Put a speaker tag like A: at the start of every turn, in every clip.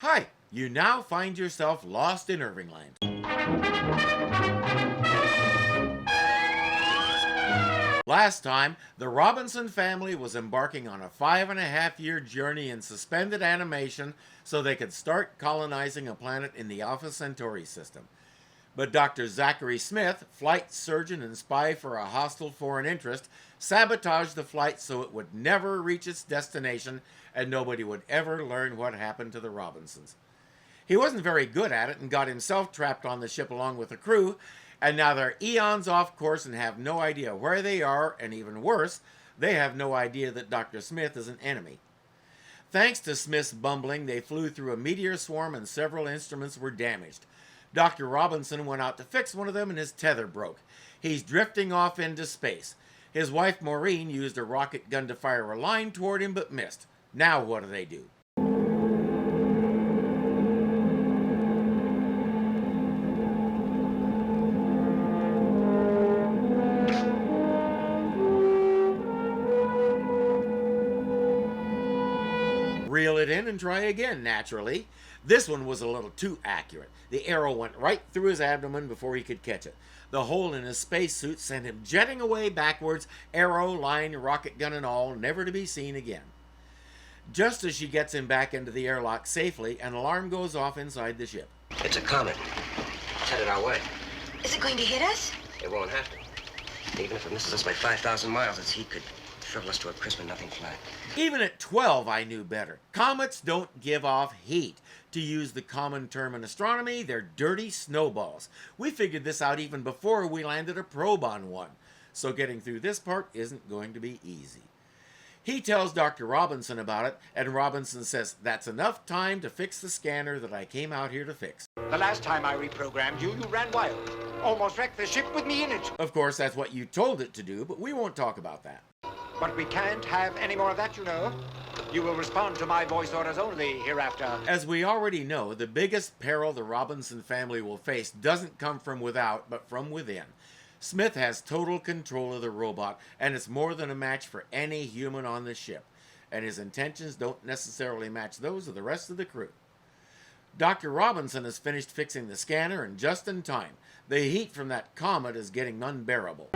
A: Hi, you now find yourself lost in Irvingland. Last time, the Robinson family was embarking on a 5.5-year journey in suspended animation so they could start colonizing a planet in the Alpha Centauri system. But Dr. Zachary Smith, flight surgeon and spy for a hostile foreign interest, sabotaged the flight so it would never reach its destination and nobody would ever learn what happened to the Robinsons. He wasn't very good at it and got himself trapped on the ship along with the crew, and now they're eons off course and have no idea where they are, and even worse, they have no idea that Dr. Smith is an enemy. Thanks to Smith's bumbling, they flew through a meteor swarm and several instruments were damaged. Dr. Robinson went out to fix one of them and his tether broke. He's drifting off into space. His wife Maureen used a rocket gun to fire a line toward him but missed. Now what do they do? Reel it in and try again, naturally. This one was a little too accurate. The arrow went right through his abdomen before he could catch it. The hole in his spacesuit sent him jetting away backwards, arrow, line, rocket gun and all, never to be seen again. Just as she gets him back into the airlock safely, an alarm goes off inside the ship.
B: It's a comet. It's headed our way.
C: Is it going to hit us?
B: It won't have to. Even if it misses us by 5,000 miles, its heat could shrivel us to a crisp and nothing flat.
A: Even at 12, I knew better. Comets don't give off heat. To use the common term in astronomy, they're dirty snowballs. We figured this out even before we landed a probe on one. So getting through this part isn't going to be easy. He tells Dr. Robinson about it, and Robinson says, "That's enough time to fix the scanner that I came out here to fix."
D: The last time I reprogrammed you, you ran wild. Almost wrecked the ship with me in it.
A: Of course, that's what you told it to do, but we won't talk about that.
D: But we can't have any more of that, you know. You will respond to my voice orders only hereafter.
A: As we already know, the biggest peril the Robinson family will face doesn't come from without, but from within. Smith has total control of the robot, and it's more than a match for any human on the ship. And his intentions don't necessarily match those of the rest of the crew. Dr. Robinson has finished fixing the scanner, and just in time. The heat from that comet is getting unbearable.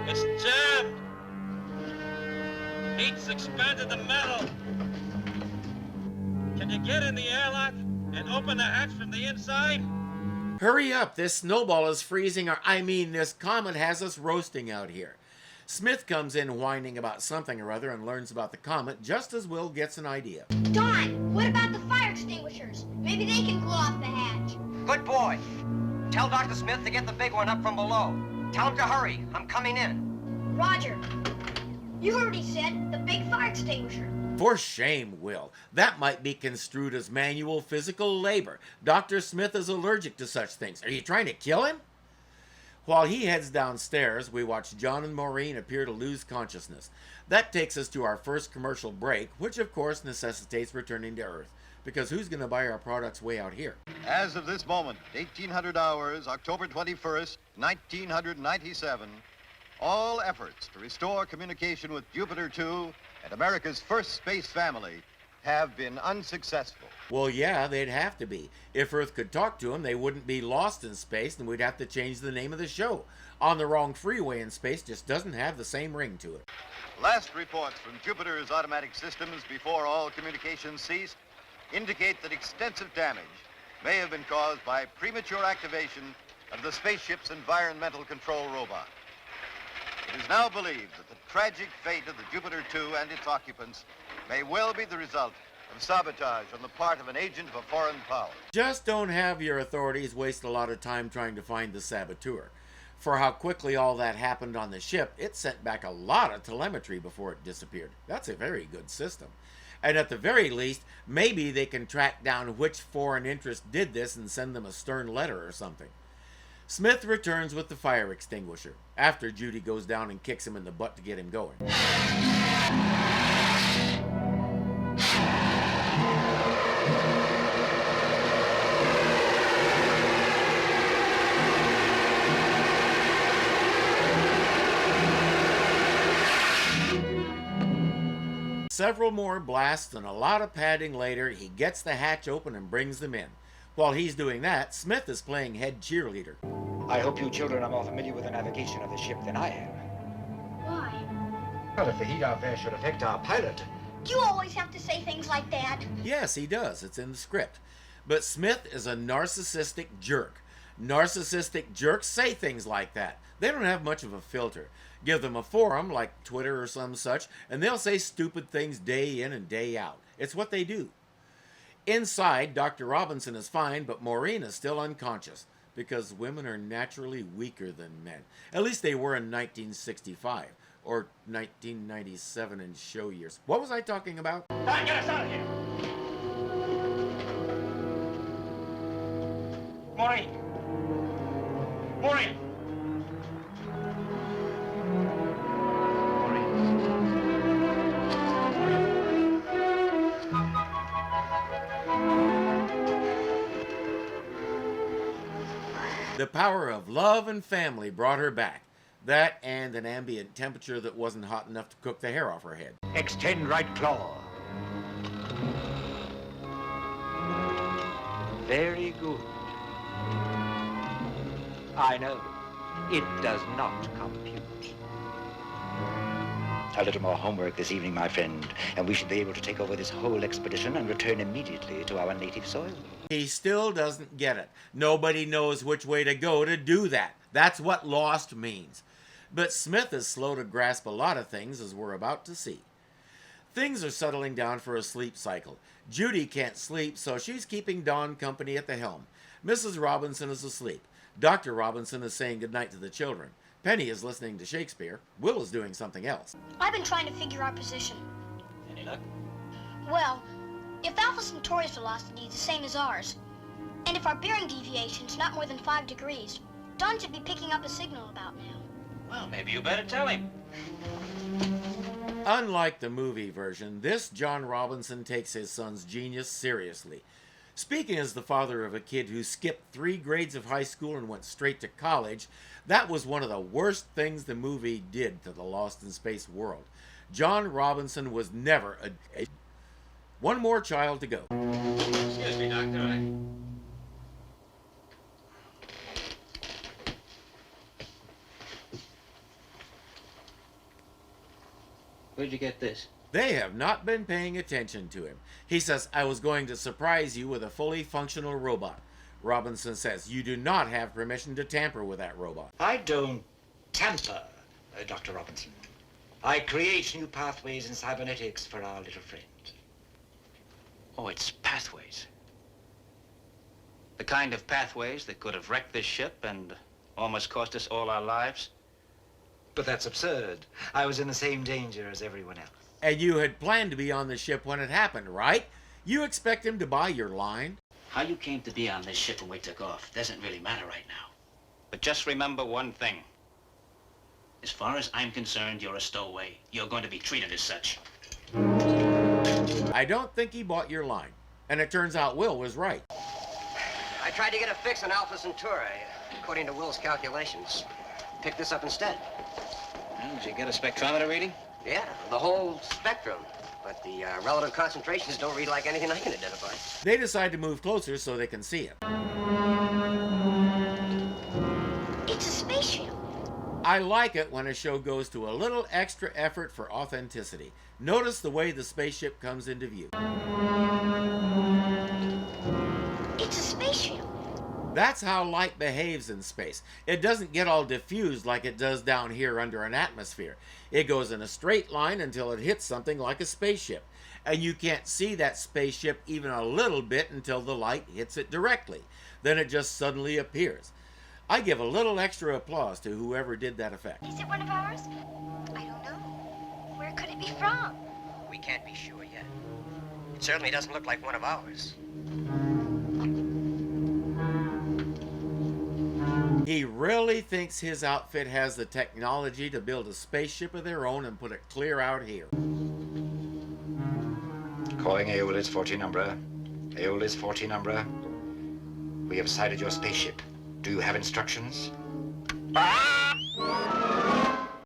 E: It's jammed! Heat's expanded the metal! Can you get in the airlock and open the hatch from the inside?
A: Hurry up, this snowball is freezing this comet has us roasting out here. Smith comes in whining about something or other and learns about the comet just as Will gets an idea.
C: Don, what about the fire extinguishers? Maybe they can blow off the hatch.
B: Good boy. Tell Dr. Smith to get the big one up from below. Tell him to hurry. I'm coming in.
C: Roger. You already said the big fire extinguisher.
A: For shame, Will. That might be construed as manual physical labor. Dr. Smith is allergic to such things. Are you trying to kill him? While he heads downstairs, we watch John and Maureen appear to lose consciousness. That takes us to our first commercial break, which of course necessitates returning to Earth. Because who's going to buy our products way out here?
F: As of this moment, 1800 hours, October 21st, 1997, all efforts to restore communication with Jupiter 2 and America's first space family have been unsuccessful.
A: Well, yeah, they'd have to be. If Earth could talk to them, they wouldn't be lost in space, and we'd have to change the name of the show. On the Wrong Freeway in Space just doesn't have the same ring to it.
F: Last reports from Jupiter's automatic systems before all communications ceased indicate that extensive damage may have been caused by premature activation of the spaceship's environmental control robot. It is now believed that the tragic fate of the Jupiter 2 and its occupants may well be the result of sabotage on the part of an agent of a foreign power.
A: Just don't have your authorities waste a lot of time trying to find the saboteur. For how quickly all that happened on the ship, it sent back a lot of telemetry before it disappeared. That's a very good system. And at the very least, maybe they can track down which foreign interest did this and send them a stern letter or something. Smith returns with the fire extinguisher, after Judy goes down and kicks him in the butt to get him going. Several more blasts and a lot of padding later, he gets the hatch open and brings them in. While he's doing that, Smith is playing head cheerleader.
D: I hope you children are more familiar with the navigation of the ship than I am.
C: Why?
D: Well, if the heat out there should affect our pilot.
C: Do you always have to say things like that?
A: Yes, he does. It's in the script. But Smith is a narcissistic jerk. Narcissistic jerks say things like that. They don't have much of a filter. Give them a forum like Twitter or some such, and they'll say stupid things day in and day out. It's what they do. Inside, Dr. Robinson is fine, but Maureen is still unconscious because women are naturally weaker than men. At least they were in 1965 or 1997 in show years. What was I talking about?
E: Don, get us out of here! Maureen! Maureen!
A: The power of love and family brought her back. That and an ambient temperature that wasn't hot enough to cook the hair off her head.
D: Extend right claw. Very good. I know. It does not compute. A little more homework this evening, my friend, and we should be able to take over this whole expedition and return immediately to our native soil.
A: He still doesn't get it. Nobody knows which way to go to do that. That's what lost means. But Smith is slow to grasp a lot of things, as we're about to see. Things are settling down for a sleep cycle. Judy can't sleep, so she's keeping Dawn company at the helm. Mrs. Robinson is asleep. Dr. Robinson is saying goodnight to the children. Penny is listening to Shakespeare. Will is doing something else.
C: I've been trying to figure our position.
E: Any luck?
C: Well, if Alpha Centauri's velocity is the same as ours, and if our bearing deviation's not more than 5 degrees, Don should be picking up a signal about now.
E: Well, maybe you better tell him.
A: Unlike the movie version, this John Robinson takes his son's genius seriously. Speaking as the father of a kid who skipped 3 grades of high school and went straight to college, that was one of the worst things the movie did to the Lost in Space world. John Robinson was never a... One more child to go.
E: Excuse me, Doctor. Where'd you get this?
A: They have not been paying attention to him. He says, I was going to surprise you with a fully functional robot. Robinson says, you do not have permission to tamper with that robot.
D: I don't tamper, Dr. Robinson. I create new pathways in cybernetics for our little friend.
G: Oh, it's pathways. The kind of pathways that could have wrecked this ship and almost cost us all our lives.
D: But that's absurd. I was in the same danger as everyone else.
A: And you had planned to be on the ship when it happened, right? You expect him to buy your line?
G: How you came to be on this ship when we took off doesn't really matter right now. But just remember one thing. As far as I'm concerned, you're a stowaway. You're going to be treated as such.
A: I don't think he bought your line. And it turns out Will was right.
B: I tried to get a fix on Alpha Centauri, according to Will's calculations. Pick this up instead.
G: Well, did you get a spectrometer reading?
B: Yeah, the whole spectrum. But the relative concentrations don't read like anything I can identify.
A: They decide to move closer so they can see it.
C: It's a spaceship.
A: I like it when a show goes to a little extra effort for authenticity. Notice the way the spaceship comes into view.
C: It's a spaceship.
A: That's how light behaves in space. It doesn't get all diffused like it does down here under an atmosphere. It goes in a straight line until it hits something like a spaceship. And you can't see that spaceship even a little bit until the light hits it directly. Then it just suddenly appears. I give a little extra applause to whoever did that effect.
C: Is it one of ours? I don't know. Where could it be from?
B: We can't be sure yet. It certainly doesn't look like one of ours.
A: He really thinks his outfit has the technology to build a spaceship of their own and put it clear out here.
D: Calling Aeolus 40 number. Aeolus 40 number. We have sighted your spaceship. Do you have instructions?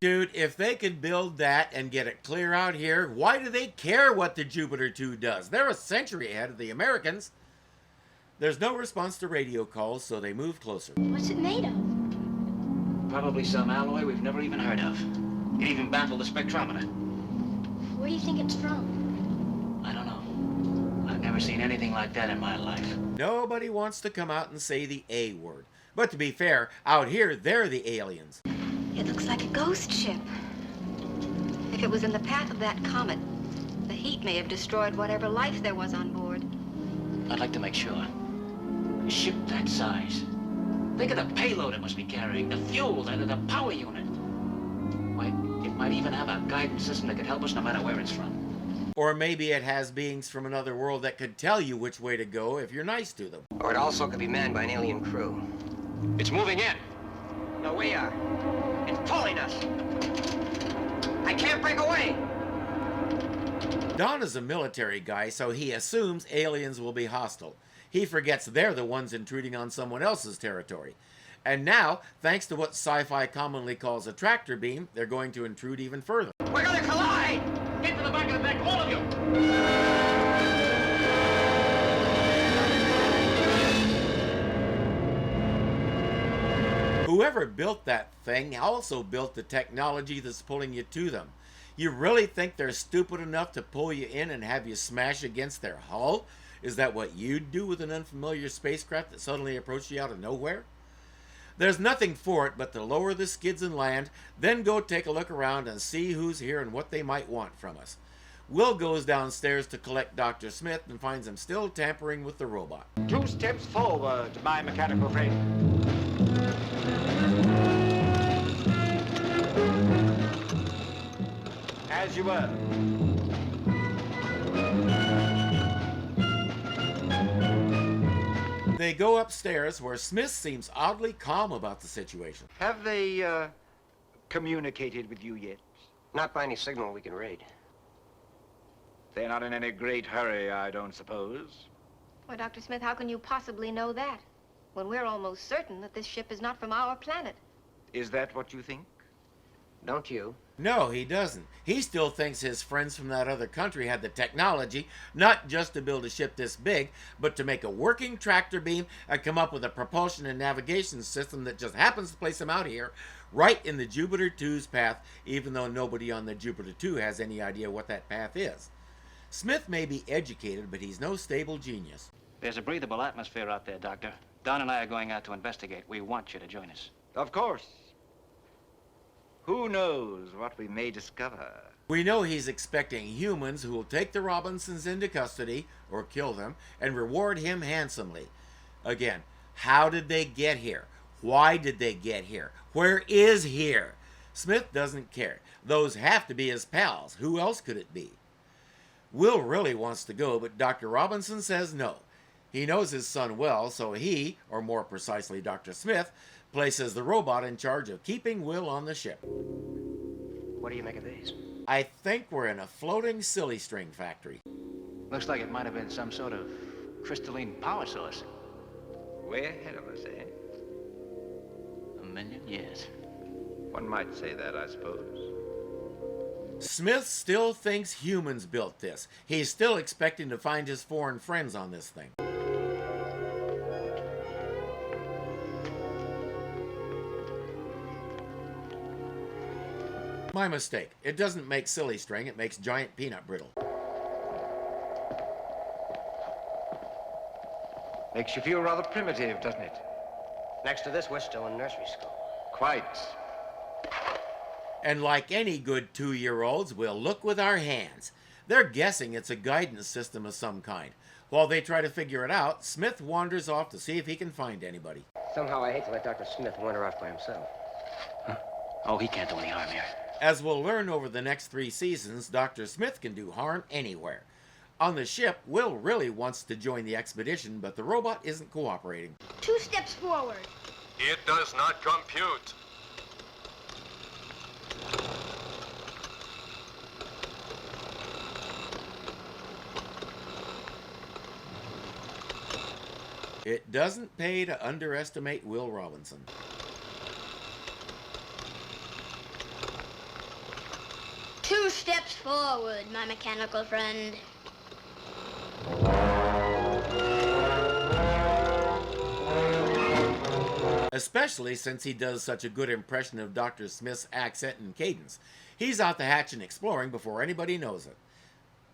A: Dude, if they could build that and get it clear out here, why do they care what the Jupiter 2 does? They're a century ahead of the Americans. There's no response to radio calls, so they move closer.
C: What's it made of?
G: Probably some alloy we've never even heard of. It even baffled the spectrometer.
C: Where do you think it's from?
G: I don't know. I've never seen anything like that in my life.
A: Nobody wants to come out and say the A word. But to be fair, out here, they're the aliens.
H: It looks like a ghost ship. If it was in the path of that comet, the heat may have destroyed whatever life there was on board.
G: I'd like to make sure. A ship that size. Think of the payload it must be carrying, the fuel, the power unit. Why, it might even have a guidance system that could help us no matter where it's from.
A: Or maybe it has beings from another world that could tell you which way to go if you're nice to them.
B: Or it also could be manned by an alien crew. It's moving in. No, we are. It's pulling us. I can't break away.
A: Don is a military guy, so he assumes aliens will be hostile. He forgets they're the ones intruding on someone else's territory. And now, thanks to what sci-fi commonly calls a tractor beam, they're going to intrude even further.
B: We're gonna collide!
G: Get to the back of the deck, all of you!
A: Whoever built that thing also built the technology that's pulling you to them. You really think they're stupid enough to pull you in and have you smash against their hull? Is that what you'd do with an unfamiliar spacecraft that suddenly approached you out of nowhere? There's nothing for it but to lower the skids and land, then go take a look around and see who's here and what they might want from us. Will goes downstairs to collect Dr. Smith and finds him still tampering with the robot.
D: 2 steps forward, my mechanical friend. As you were.
A: They go upstairs where Smith seems oddly calm about the situation.
D: Have they, communicated with you yet?
B: Not by any signal we can read.
D: They're not in any great hurry, I don't suppose.
H: Why, Dr. Smith, how can you possibly know that? When we're almost certain that this ship is not from our planet.
D: Is that what you think?
B: Don't you?
A: No, he doesn't. He still thinks his friends from that other country had the technology, not just to build a ship this big, but to make a working tractor beam and come up with a propulsion and navigation system that just happens to place them out here, right in the Jupiter 2's path, even though nobody on the Jupiter 2 has any idea what that path is. Smith may be educated, but he's no stable genius.
G: There's a breathable atmosphere out there, Doctor. Don and I are going out to investigate. We want you to join us.
D: Of course. Who knows what we may discover?
A: We know he's expecting humans who will take the Robinsons into custody, or kill them, and reward him handsomely. Again, how did they get here? Why did they get here? Where is here? Smith doesn't care. Those have to be his pals. Who else could it be? Will really wants to go, but Dr. Robinson says no. He knows his son well, so he, or more precisely Dr. Smith, places the robot in charge of keeping Will on the ship.
B: What do you make of these?
A: I think we're in a floating silly string factory.
G: Looks like it might have been some sort of crystalline power source.
D: Way ahead of us, eh?
G: 1,000,000 years.
D: One might say that, I suppose.
A: Smith still thinks humans built this. He's still expecting to find his foreign friends on this thing. My mistake. It doesn't make silly string, it makes giant peanut brittle.
D: Makes you feel rather primitive, doesn't it?
B: Next to this, we're still in nursery school.
D: Quite.
A: And like any good 2-year-olds, we'll look with our hands. They're guessing it's a guidance system of some kind. While they try to figure it out, Smith wanders off to see if he can find anybody.
B: Somehow I hate to let Dr. Smith wander off by himself.
G: Oh, he can't do any harm here.
A: As we'll learn over the next 3 seasons, Dr. Smith can do harm anywhere. On the ship, Will really wants to join the expedition, but the robot isn't cooperating.
C: 2 steps forward.
I: It does not compute.
A: It doesn't pay to underestimate Will Robinson.
C: steps forward, my mechanical friend.
A: Especially since he does such a good impression of Dr. Smith's accent and cadence. He's out the hatch and exploring before anybody knows it.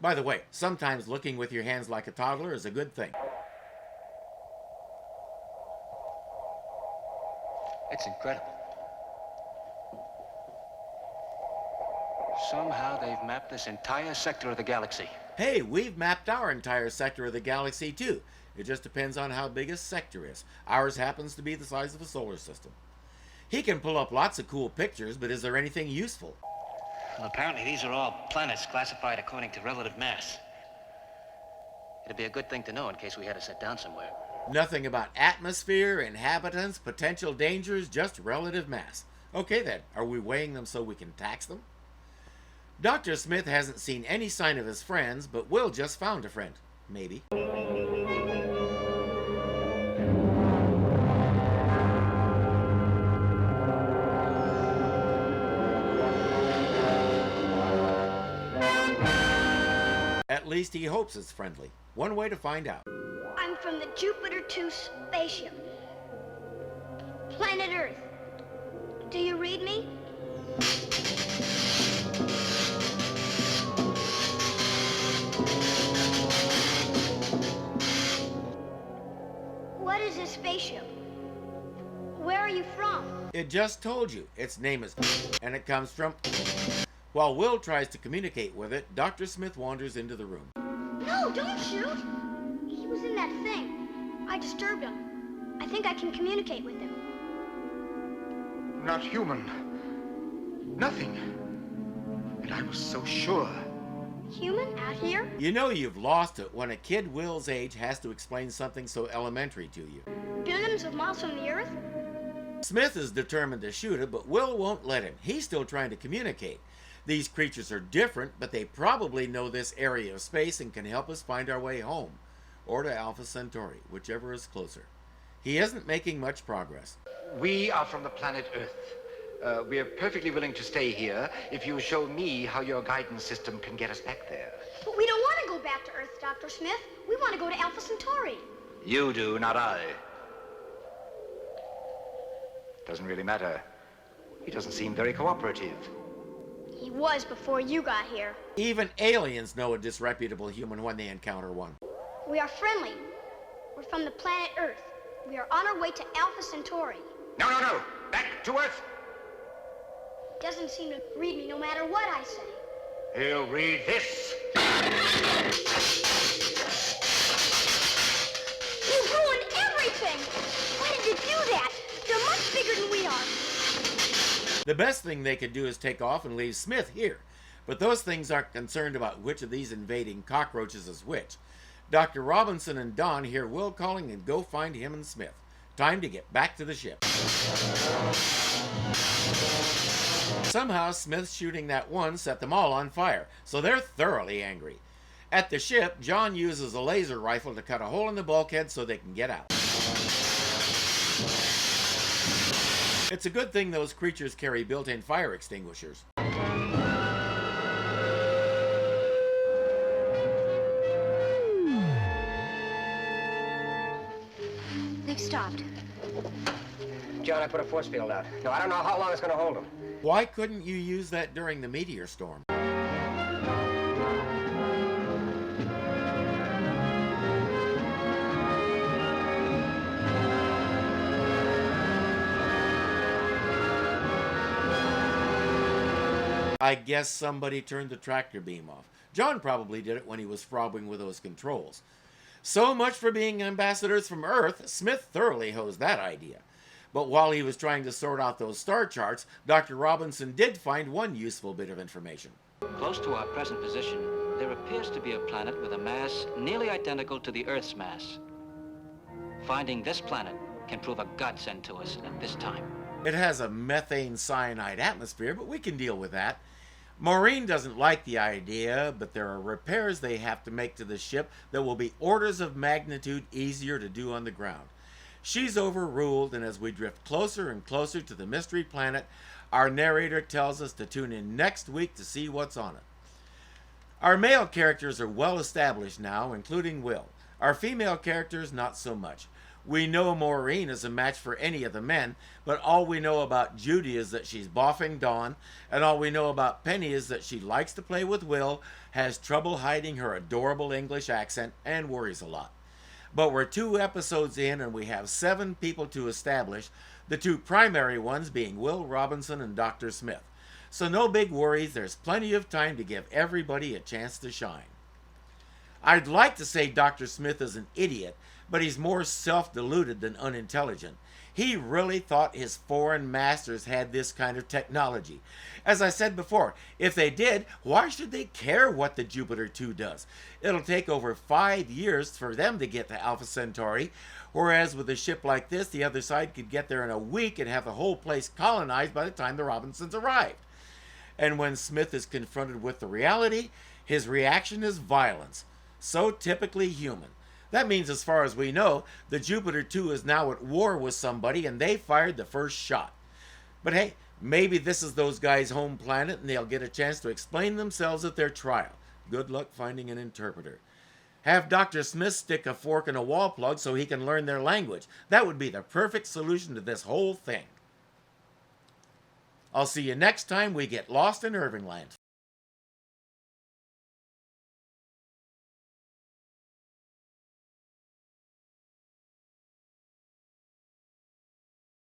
A: By the way, sometimes looking with your hands like a toddler is a good thing.
G: It's incredible. Somehow they've mapped this entire sector of the galaxy.
A: Hey, we've mapped our entire sector of the galaxy too. It just depends on how big a sector is. Ours happens to be the size of a solar system. He can pull up lots of cool pictures, but is there anything useful?
G: Well, apparently these are all planets classified according to relative mass. It'd be a good thing to know in case we had to sit down somewhere.
A: Nothing about atmosphere, inhabitants, potential dangers, just relative mass. Okay then, are we weighing them so we can tax them? Dr. Smith hasn't seen any sign of his friends, but Will just found a friend. Maybe. At least he hopes it's friendly. One way to find out.
C: I'm from the Jupiter 2 spaceship. Planet Earth. Do you read me? What is this spaceship? Where are you from?
A: It just told you. Its name is and it comes from. While Will tries to communicate with it, Dr. Smith wanders into the room.
C: No, don't shoot! He was in that thing. I disturbed him. I think I can communicate with him.
J: Not human. Nothing. And I was so sure.
C: Human out here?
A: You know you've lost it when a kid Will's age has to explain something so elementary to you.
C: Billions of miles from the Earth?
A: Smith is determined to shoot it, but Will won't let him. He's still trying to communicate. These creatures are different, but they probably know this area of space and can help us find our way home, or to Alpha Centauri, whichever is closer. He isn't making much progress.
J: We are from the planet Earth. We are perfectly willing to stay here if you show me how your guidance system can get us back there.
C: But we don't want to go back to Earth, Dr. Smith. We want to go to Alpha Centauri.
J: You do, not I. Doesn't really matter. He doesn't seem very cooperative.
C: He was before you got here.
A: Even aliens know a disreputable human when they encounter one.
C: We are friendly. We're from the planet Earth. We are on our way to Alpha Centauri.
J: No, no, no! Back to Earth!
C: Doesn't seem to read me no matter what I say.
J: He'll read this.
C: You ruined everything! Why did you do that? You're much bigger than we are.
A: The best thing they could do is take off and leave Smith here. But those things aren't concerned about which of these invading cockroaches is which. Dr. Robinson and Don hear Will calling and go find him and Smith. Time to get back to the ship. Somehow Smith shooting that one set them all on fire, so they're thoroughly angry. At the ship, John uses a laser rifle to cut a hole in the bulkhead so they can get out. It's a good thing those creatures carry built-in fire extinguishers.
H: They've stopped.
B: John, I put a force field out. No, I don't know how long it's going to hold them.
A: Why couldn't you use that during the meteor storm? I guess somebody turned the tractor beam off. John probably did it when he was frobbing with those controls. So much for being ambassadors from Earth. Smith thoroughly hosed that idea. But while he was trying to sort out those star charts, Dr. Robinson did find one useful bit of information.
G: Close to our present position, there appears to be a planet with a mass nearly identical to the Earth's mass. Finding this planet can prove a godsend to us at this time.
A: It has a methane cyanide atmosphere, but we can deal with that. Maureen doesn't like the idea, but there are repairs they have to make to the ship that will be orders of magnitude easier to do on the ground. She's overruled, and as we drift closer and closer to the mystery planet, our narrator tells us to tune in next week to see what's on it. Our male characters are well established now, including Will. Our female characters, not so much. We know Maureen is a match for any of the men, but all we know about Judy is that she's boffing Dawn, and all we know about Penny is that she likes to play with Will, has trouble hiding her adorable English accent, and worries a lot. But we're 2 episodes in and we have 7 people to establish, the 2 primary ones being Will Robinson and Dr. Smith. So no big worries, there's plenty of time to give everybody a chance to shine. I'd like to say Dr. Smith is an idiot, but he's more self-deluded than unintelligent. He really thought his foreign masters had this kind of technology. As I said before, if they did, why should they care what the Jupiter 2 does? It'll take over 5 years for them to get to Alpha Centauri, whereas with a ship like this, the other side could get there in a week and have the whole place colonized by the time the Robinsons arrived. And when Smith is confronted with the reality, his reaction is violence. So typically human. That means, as far as we know, the Jupiter 2 is now at war with somebody and they fired the first shot. But hey, maybe this is those guys' home planet and they'll get a chance to explain themselves at their trial. Good luck finding an interpreter. Have Dr. Smith stick a fork in a wall plug so he can learn their language. That would be the perfect solution to this whole thing. I'll see you next time we get lost in Irvingland.